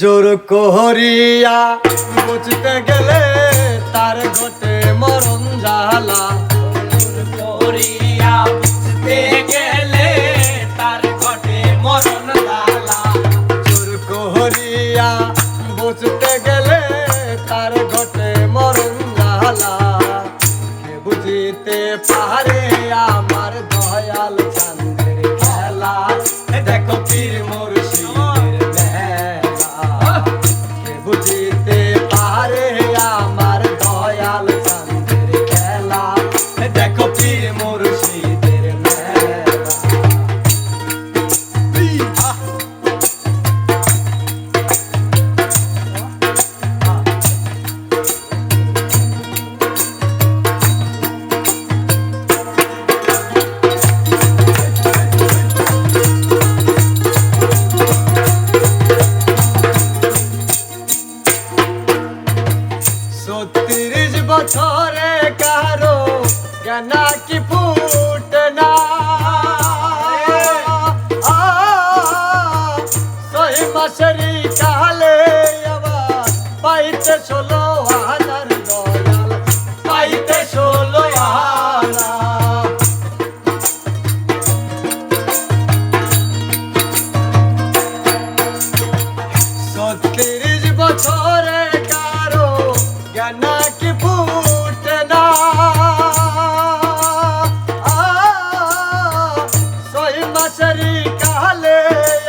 জোর কোহরিয়া বুঝতে গেলে তার ঘটে মরণ জ্বালা। কোহরিয়া বুঝতে গেলে তার ঘটে মরণ জ্বালা। জোর কোহরিয়া বুঝতে গেলে তার ঘটে মরণ জ্বালা। কে বুঝিতে পারে আমার দয়াল চাঁদের খেলা। দেখো পীর মুর্শিদের মেলা। কে বুঝিতে পারে আমার দয়াল চাঁদের খেলা। দেখো পীর মুর্শিদের মেলা। ছত্রিশ বছরে কারো জ্ঞানা কি ফুটে না। ছয় মাসেরই কালে আবার পাইতে 16,000 দয়াল। পাইতে 16,000। 36 বছরে কারো জ্ঞানা কি ফুটে না। ছয় মাসেরই কালে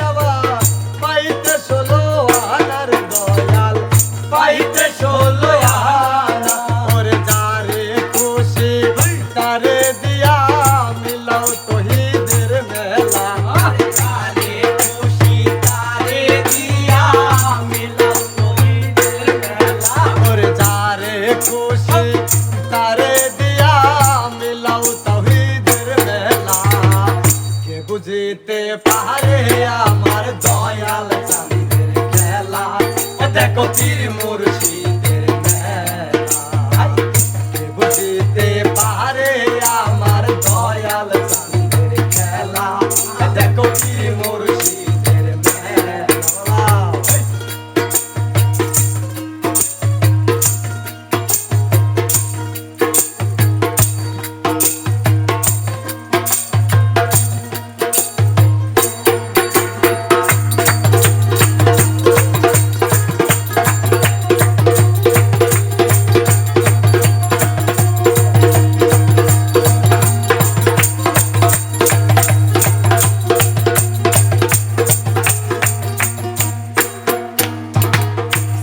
আবার পাইতে 16,000 দয়াল। পাইতে 16,000। ওরে যারে খুশি তারে দিয়া মিলাও তহিদের মেলা। যারে খুশি তারে দিয়া মিলাও তহিদের মেলা। ওরে যারে খুশি তারে দিয়া মিলাও তহিদের মেলা। কে বুঝিতে পারে আমার দয়াল চাঁদের খেলা। দেখো পীর মুর্শিদের মেলা। কে বুঝিতে পারে আমার দয়াল চাঁদের খেলা। দেখো পীর মুর্শিদের মেলা।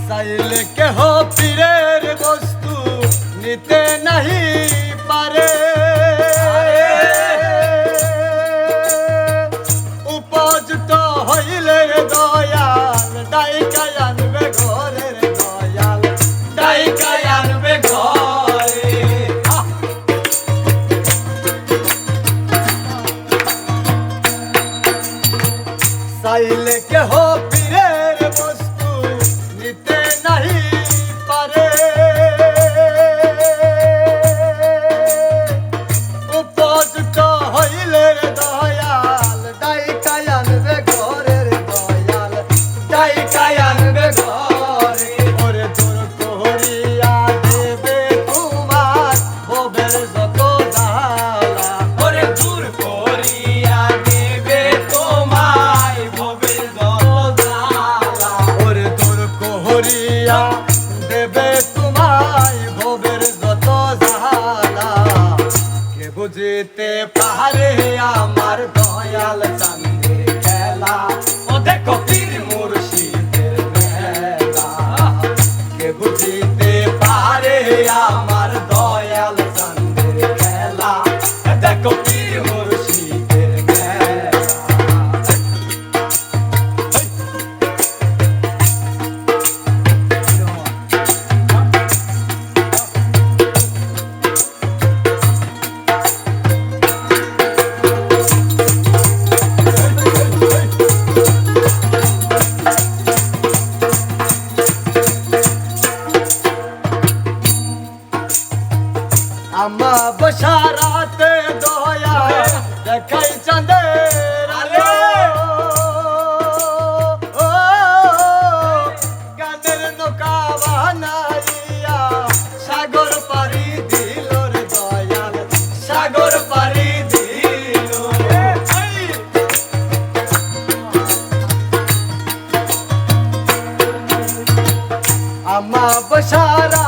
চাইলে কেহ পীরের বস্তু নিতে নাহি পারে। উপযুক্ত হইলে দয়াল ডাইকায় আনবে ঘরের দয়াল। ডাইকায় আনবে ঘরে। চাইলে কেহ পীরের বস্তু নিতে নাহি পারে। উপযুক্ত হইলে দয়াল ডাইকায় আনবে ঘরের দয়াল। ডাইকায় আনবে ঘরে। ওরে জোর কোহরিয়া দেবে তোমার ভবের যত জ্বালা। ওরে দূর করিয়া দেবে তোমায় ভবের যত জ্বালা। ওরে জোর কোহরিয়া দেবে তোমায় ভবের যত জ্বালা। কে বুঝিতে পারে আমার দয়াল চাঁদের খেলা। ও দেখো পীর মুর্শিদের মেলা। আমা বসারা